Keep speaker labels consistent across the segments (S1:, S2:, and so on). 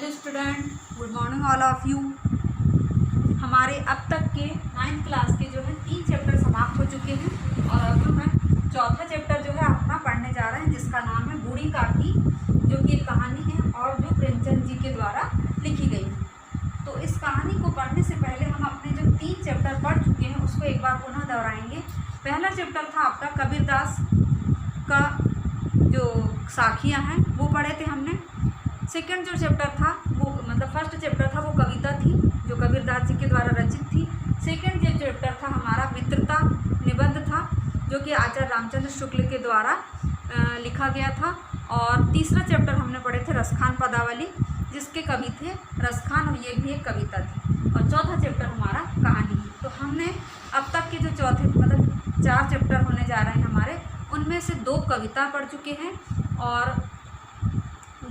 S1: Hello student, good morning all of you. हमारे अब तक के 9th क्लास के जो है 3 चैप्टर समाप्त हो चुके हैं और अब हम चौथा चैप्टर जो है अपना पढ़ने जा रहे हैं, जिसका नाम है बूढ़ी काकी, जो कि एक कहानी है और जो प्रेमचंद जी के द्वारा लिखी गई है। तो इस कहानी को पढ़ने से पहले हम अपने जो 3 चैप्टर पढ़ चुके हैं उसको एक बार पुनः दोहराएंगे। पहला चैप्टर था आपका कबीरदास का जो साखियाँ हैं वो पढ़े थे हमने। सेकंड जो चैप्टर था वो फर्स्ट चैप्टर था वो कविता थी जो कबीरदास जी के द्वारा रचित थी। सेकंड जो चैप्टर था हमारा मित्रता निबंध था, जो कि आचार्य रामचंद्र शुक्ल के द्वारा लिखा गया था। और तीसरा चैप्टर हमने पढ़े थे रसखान पदावली, जिसके कवि थे रसखान और ये भी एक कविता थी। और चौथा चैप्टर हमारा कहानी है। तो हमने अब तक के जो चौथे 4 चैप्टर होने जा रहे हैं हमारे, उनमें से 2 कविता पढ़ चुके हैं और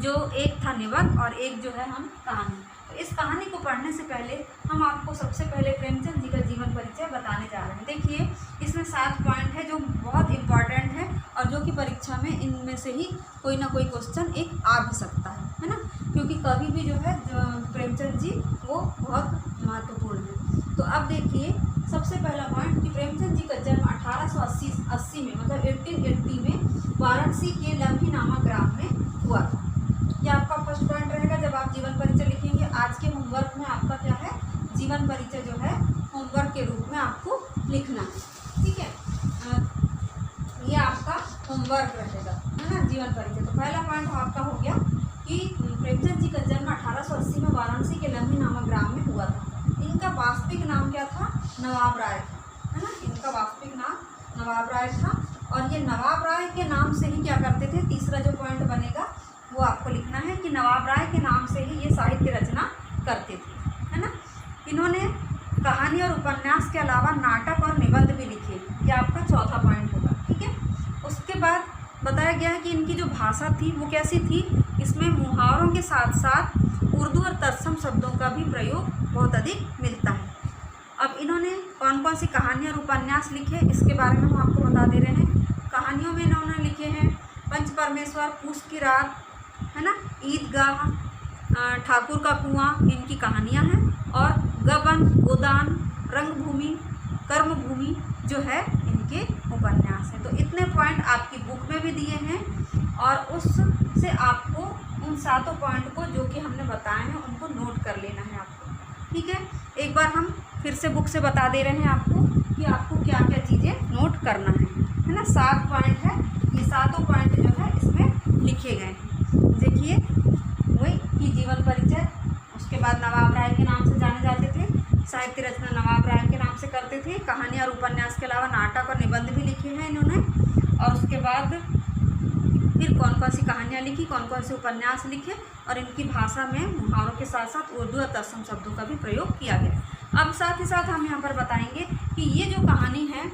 S1: जो एक था निबंध और एक जो है हम कहानी। तो इस कहानी को पढ़ने से पहले हम आपको सबसे पहले प्रेमचंद जी का जीवन परिचय बताने जा रहे हैं। देखिए, इसमें 7 पॉइंट है जो बहुत इम्पॉर्टेंट है और जो कि परीक्षा में इनमें से ही कोई ना कोई क्वेश्चन एक आ भी सकता है ना, क्योंकि कवि भी जो है प्रेमचंद जी वो बहुत महत्वपूर्ण है। तो अब देखिए, सबसे पहला पॉइंट कि प्रेमचंद जी का जन्म 1880 में 1880 में वाराणसी के लम्ही नामक ग्राम में हुआ था। यह आपका फर्स्ट पॉइंट रहेगा जब आप जीवन परिचय लिखेंगे। आज के होमवर्क में आपका क्या है, जीवन परिचय जो है होमवर्क के रूप में आपको लिखना है, ठीक है। ये आपका होमवर्क रहेगा, है ना, जीवन परिचय। तो पहला पॉइंट आपका हो गया कि प्रेमचंद जी का जन्म 1880 में वाराणसी के लम्ही नामक ग्राम में हुआ था। इनका वास्तविक नाम क्या था, नवाब राय था, है ना। इनका वास्तविक नाम नवाब राय था और ये नवाब राय के नाम से ही क्या करते थे, तीसरा जो पॉइंट बनेगा वो आपको लिखना है कि नवाब राय के नाम से ही ये साहित्य रचना करते थे, है ना। इन्होंने कहानी और उपन्यास के अलावा नाटक और निबंध भी लिखे। ये आपका चौथा पॉइंट होगा, ठीक है। उसके बाद बताया गया है कि इनकी जो भाषा थी वो कैसी थी, इसमें मुहावरों के साथ साथ उर्दू और तत्सम शब्दों का भी प्रयोग बहुत अधिक मिलता है। अब इन्होंने कौन कौन सी कहानियाँ और उपन्यास लिखे, इसके बारे में हम आपको बता दे रहे हैं। कहानियों में इन्होंने लिखे हैं पंच परमेश्वर, पूस की रात, है ना, ईदगाह, ठाकुर का कुआं, इनकी कहानियाँ हैं। और गबन, गोदान, रंगभूमि, कर्मभूमि जो है इनके उपन्यास हैं। तो इतने पॉइंट आपकी बुक में भी दिए हैं और उससे आपको उन 7 पॉइंट को जो कि हमने बताए हैं उनको नोट कर लेना है आपको, ठीक है। एक बार हम फिर से बुक से बता दे रहे हैं आपको कि आपको क्या क्या चीज़ें नोट करना है ना। 7 पॉइंट है, ये 7 पॉइंट जो है इसमें लिखे गए हैं। देखिए, वही कि जीवन परिचय, उसके बाद नवाब राय के नाम से जाने जाते थे, साहित्य रचना नवाब राय के नाम से करते थे, कहानी और उपन्यास के अलावा नाटक और निबंध भी लिखे हैं इन्होंने। और उसके बाद फिर कौन कौन सी कहानियाँ लिखी, कौन कौन से उपन्यास लिखे और इनकी भाषा में मुहावरों के साथ साथ उर्दू और तत्सम शब्दों का भी प्रयोग किया गया। अब साथ ही साथ हम यहाँ पर बताएंगे कि ये जो कहानी है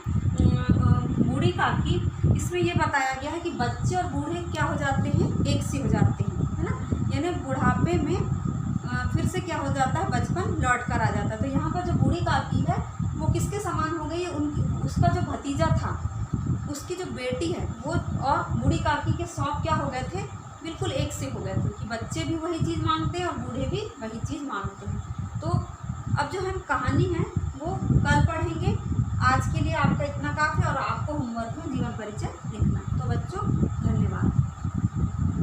S1: बूढ़ी काकी, इसमें ये बताया गया है कि बच्चे और बूढ़े क्या हो जाते हैं, एक से हो जाते हैं, है ना। यानी बुढ़ापे में फिर से क्या हो जाता है, बचपन लौट कर आ जाता है। तो यहाँ पर जो बूढ़ी काकी है वो किसके समान हो गई है, उसका जो भतीजा था, उसकी जो बेटी है वो और बूढ़ी काकी के शौक क्या हो गए थे, बिल्कुल एक से हो गए थे कि बच्चे भी वही चीज़ मांगते हैं और बूढ़े भी वही चीज़ मांगते हैं। तो अब जो हम कहानी है वो कल पढ़ेंगे। आज के लिए आपका इतना काफ़ी और आपको होमवर्क में जीवन परिचय लिखना है। तो बच्चों